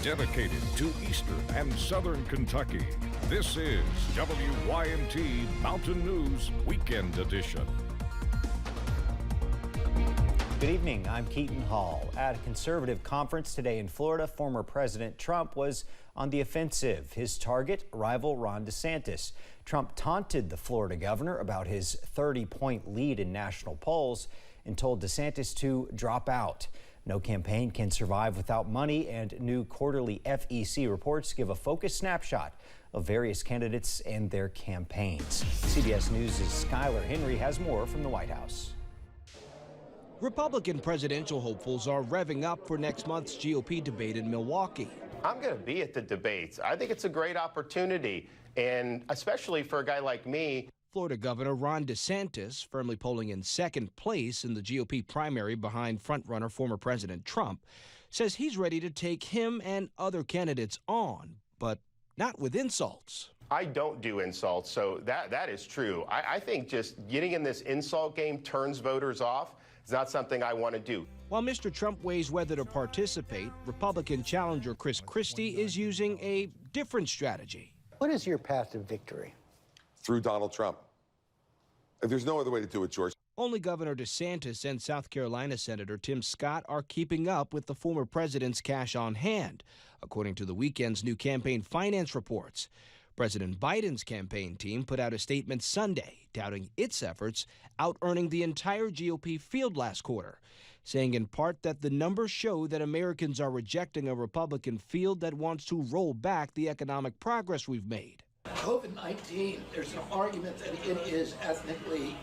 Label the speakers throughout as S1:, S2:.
S1: dedicated to Eastern and Southern Kentucky. This is WYMT Mountain News Weekend Edition.
S2: Good evening, I'm Keaton Hall. At a conservative conference today in Florida, former President Trump was on the offensive. His target, rival Ron DeSantis. Trump taunted the Florida governor about his 30-point lead in national polls and told DeSantis to drop out. No campaign can survive without money, and new quarterly FEC reports give a focused snapshot of various candidates and their campaigns. CBS News' Skylar Henry has more from the White House.
S3: Republican presidential hopefuls are revving up for next month's GOP debate in Milwaukee.
S4: I'm going to be at the debates. I think it's a great opportunity, and especially for a guy like me.
S3: Florida Governor Ron DeSantis, firmly polling in second place in the GOP primary behind frontrunner former President Trump, says he's ready to take him and other candidates on, but not with insults.
S4: I don't do insults, so that is true. I think just getting in this insult game turns voters off. It's not something I want to do.
S3: While Mr. Trump weighs whether to participate, Republican challenger Chris Christie is using a different strategy.
S5: What is your path to victory?
S6: Through Donald Trump. There's no other way to do it, George.
S3: Only Governor DeSantis and South Carolina Senator Tim Scott are keeping up with the former president's cash on hand, according to the weekend's new campaign finance reports. President Biden's campaign team put out a statement Sunday touting its efforts, out-earning the entire GOP field last quarter, saying in part that the numbers show that Americans are rejecting a Republican field that wants to roll back the economic progress we've made.
S5: COVID-19, there's an argument that it is ethnically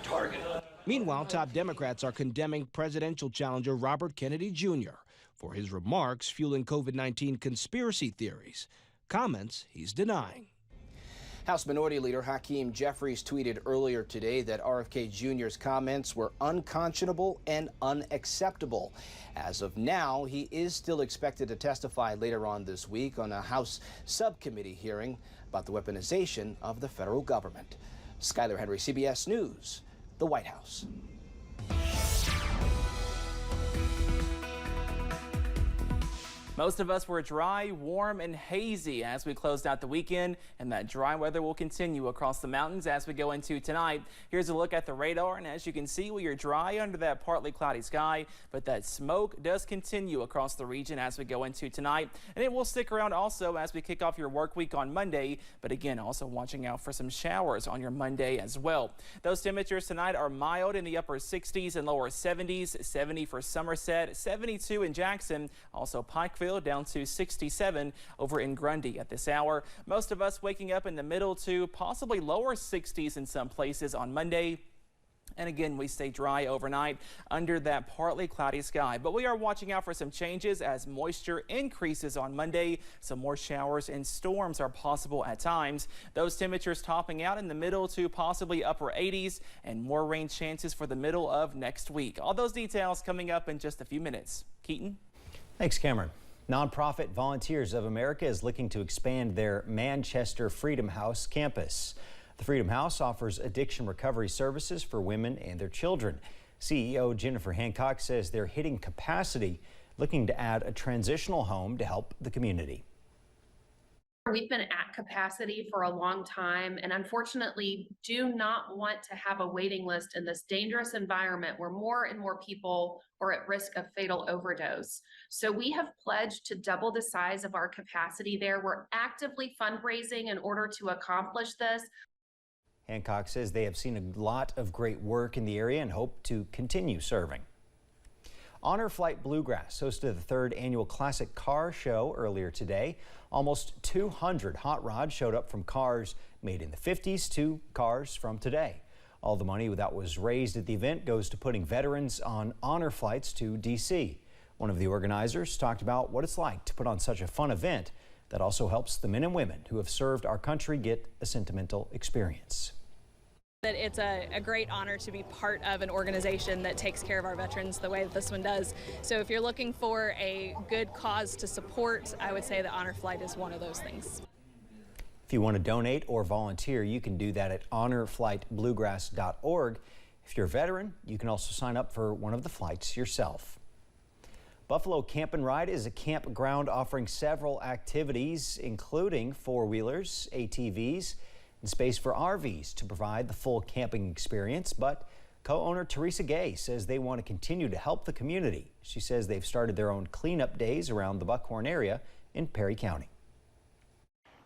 S5: targeted.
S3: Meanwhile, top Democrats are condemning presidential challenger Robert Kennedy Jr. for his remarks fueling COVID-19 conspiracy theories, comments he's denying.
S7: House Minority Leader Hakeem Jeffries tweeted earlier today that RFK Jr.'s comments were unconscionable and unacceptable. As of now, he is still expected to testify later on this week on a House subcommittee hearing about the weaponization of the federal government. Skylar Henry, CBS News, the White House.
S8: Most of us were dry, warm, and hazy as we closed out the weekend, and that dry weather will continue across the mountains as we go into tonight. Here's a look at the radar, and as you can see, we are dry under that partly cloudy sky, but that smoke does continue across the region as we go into tonight, and it will stick around also as we kick off your work week on Monday, but again, also watching out for some showers on your Monday as well. Those temperatures tonight are mild in the upper 60s and lower 70s, 70 for Somerset, 72 in Jackson, also Pikeville down to 67 over in Grundy at this hour. Most of us waking up in the middle to possibly lower 60s in some places on Monday. And again, we stay dry overnight under that partly cloudy sky. But we are watching out for some changes as moisture increases on Monday. Some more showers and storms are possible at times. Those temperatures topping out in the middle to possibly upper 80s and more rain chances for the middle of next week. All those details coming up in just a few minutes. Keaton?
S2: Thanks, Cameron. Nonprofit Volunteers of America is looking to expand their Manchester Freedom House campus. The Freedom House offers addiction recovery services for women and their children. CEO Jennifer Hancock says they're hitting capacity, looking to add a transitional home to help the community.
S9: We've been at capacity for a long time and unfortunately do not want to have a waiting list in this dangerous environment where more and more people are at risk of fatal overdose. So we have pledged to double the size of our capacity there. We're actively fundraising in order to accomplish this.
S2: Hancock says they have seen a lot of great work in the area and hope to continue serving. Honor Flight Bluegrass hosted the third annual Classic Car Show earlier today. Almost 200 hot rods showed up from cars made in the 50s to cars from today. All the money that was raised at the event goes to putting veterans on honor flights to D.C. One of the organizers talked about what it's like to put on such a fun event that also helps the men and women who have served our country get a sentimental experience.
S10: That it's a great honor to be part of an organization that takes care of our veterans the way that this one does. So if you're looking for a good cause to support, I would say the Honor Flight is one of those things.
S2: If you want to donate or volunteer, you can do that at honorflightbluegrass.org. If you're a veteran, you can also sign up for one of the flights yourself. Buffalo Camp and Ride is a campground offering several activities, including four-wheelers, ATVs, and space for RVs to provide the full camping experience. But co-owner Teresa Gay says they want to continue to help the community. She says they've started their own cleanup days around the Buckhorn area in Perry County.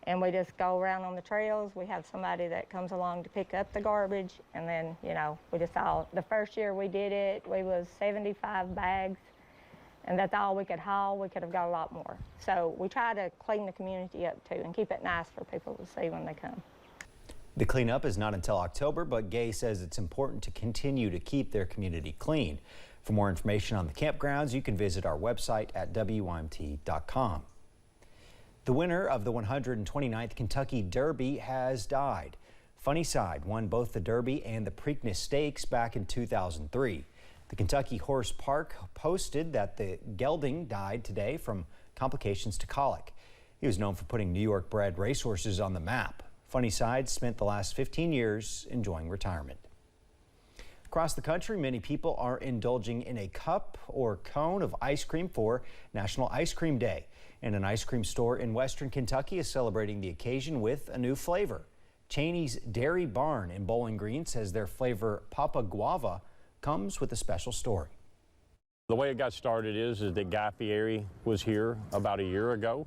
S11: And we just go around on the trails. We have somebody that comes along to pick up the garbage, and then, you know, we just all, the first year we did it, we was 75 bags, and that's all we could haul. We could have got a lot more. So we try to clean the community up too and keep it nice for people to see when they come.
S2: The cleanup is not until October, but Gay says it's important to continue to keep their community clean. For more information on the campgrounds, you can visit our website at WYMT.com. The winner of the 129th Kentucky Derby has died. Funny Side won both the Derby and the Preakness Stakes back in 2003. The Kentucky Horse Park posted that the gelding died today from complications to colic. He was known for putting New York-bred racehorses on the map. Funny Side spent the last 15 years enjoying retirement. Across the country, many people are indulging in a cup or cone of ice cream for National Ice Cream Day. And an ice cream store in Western Kentucky is celebrating the occasion with a new flavor. Cheney's Dairy Barn in Bowling Green says their flavor Papa Guava comes with a special story.
S12: The way it got started is that Guy Fieri was here about a year ago,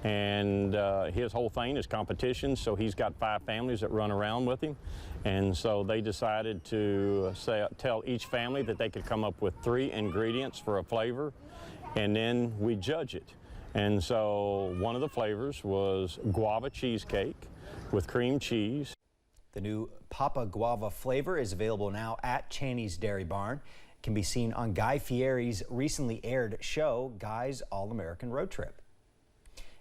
S12: and his whole thing is competition, so he's got 5 families that run around with him, and so they decided to tell each family that they could come up with 3 ingredients for a flavor, and then we judge it. And so one of the flavors was guava cheesecake with cream cheese.
S2: The new Papa Guava flavor is available now at Cheney's Dairy Barn. It can be seen on Guy Fieri's recently aired show, Guy's All-American Road Trip.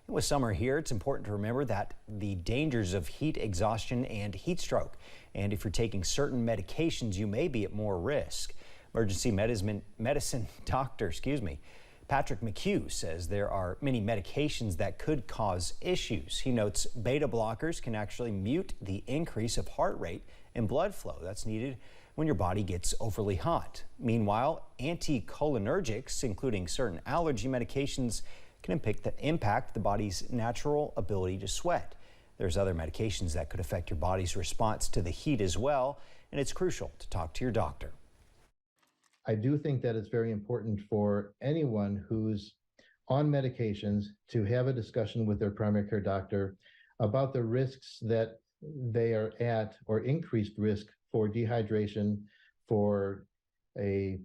S2: And with summer here, it's important to remember that the dangers of heat exhaustion and heat stroke. And if you're taking certain medications, you may be at more risk. Emergency medicine doctor, Patrick McHugh says there are many medications that could cause issues. He notes beta blockers can actually mute the increase of heart rate and blood flow that's needed when your body gets overly hot. Meanwhile, anticholinergics, including certain allergy medications, can impact the body's natural ability to sweat. There's other medications that could affect your body's response to the heat as well, and it's crucial to talk to your doctor.
S13: I do think that it's very important for anyone who's on medications to have a discussion with their primary care doctor about the risks that they are at, or increased risk for dehydration, for a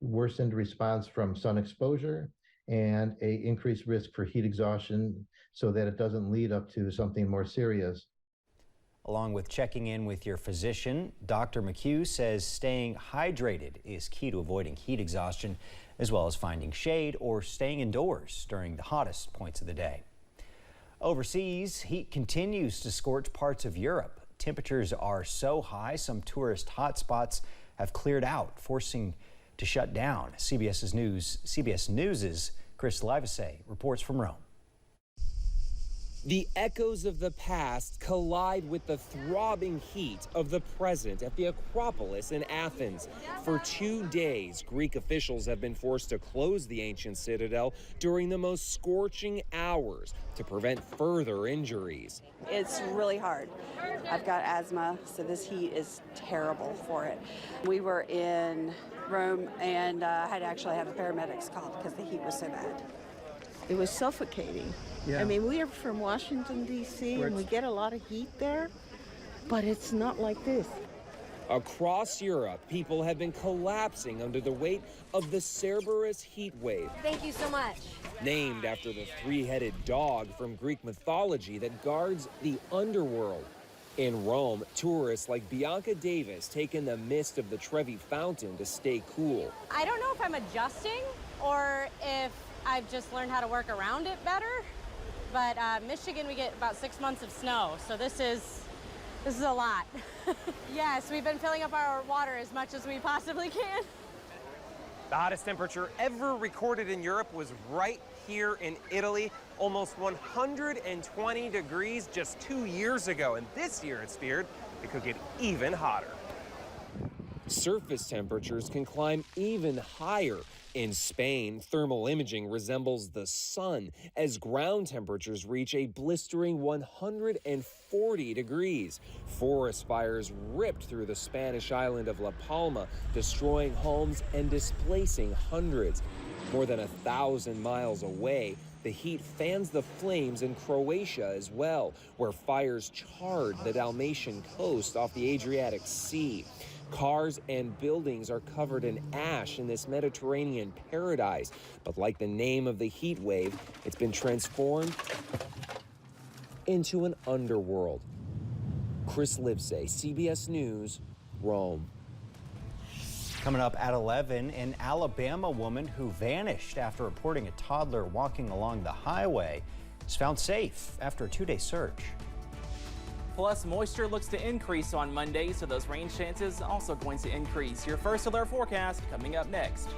S13: worsened response from sun exposure, and a increased risk for heat exhaustion, so that it doesn't lead up to something more serious.
S2: Along with checking in with your physician, Dr. McHugh says staying hydrated is key to avoiding heat exhaustion, as well as finding shade or staying indoors during the hottest points of the day. Overseas, heat continues to scorch parts of Europe. Temperatures are so high, some tourist hotspots have cleared out, forcing to shut down. CBS News' Chris Livesay reports from Rome.
S14: The echoes of the past collide with the throbbing heat of the present at the Acropolis in Athens. For 2 days, Greek officials have been forced to close the ancient citadel during the most scorching hours to prevent further injuries.
S15: It's really hard. I've got asthma, so this heat is terrible for it. We were in Rome, and I had to actually have the paramedics called because the heat was so bad.
S16: It was suffocating. Yeah. I mean, we are from Washington, D.C., and we get a lot of heat there, but it's not like this.
S14: Across Europe, people have been collapsing under the weight of the Cerberus heat wave.
S17: Thank you so much.
S14: Named after the 3-headed dog from Greek mythology that guards the underworld. In Rome, tourists like Bianca Davis take in the mist of the Trevi Fountain to stay cool.
S17: I don't know if I'm adjusting or if I've just learned how to work around it better. But Michigan, we get about 6 months of snow, so this is a lot. Yes, we've been filling up our water as much as we possibly can.
S18: The hottest temperature ever recorded in Europe was right here in Italy, almost 120 degrees just 2 years ago, and this year it's feared it could get even hotter.
S14: Surface temperatures can climb even higher. In Spain, thermal imaging resembles the sun as ground temperatures reach a blistering 140 degrees. Forest fires ripped through the Spanish island of La Palma, destroying homes and displacing hundreds. More than 1,000 miles away, the heat fans the flames in Croatia as well, where fires charred the Dalmatian coast off the Adriatic Sea. Cars and buildings are covered in ash in this Mediterranean paradise. But like the name of the heat wave, it's been transformed into an underworld. Chris Livesay, CBS News, Rome.
S2: Coming up at 11, an Alabama woman who vanished after reporting a toddler walking along the highway is found safe after a 2-day search.
S8: Plus, moisture looks to increase on Monday, so those rain chances also going to increase. Your first alert forecast coming up next.